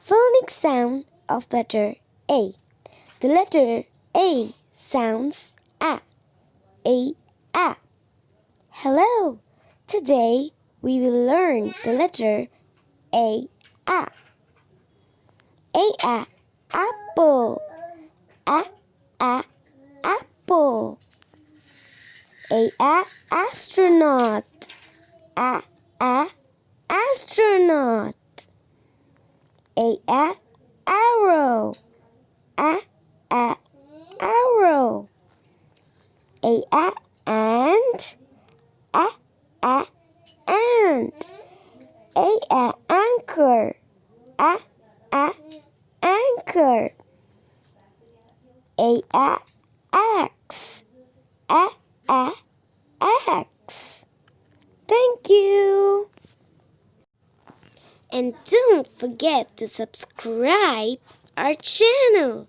Phonic sound of letter A. The letter A sounds A. A. Hello! Today we will learn the letter A. A. Apple. A. Apple. A. Astronaut. A. Astronaut. A. Arrow. A. Arrow. A. Ant. A. Ant. A. Anchor. A. Anchor. A. Axe. A. Axe. Thank you. And don't forget to subscribe our channel.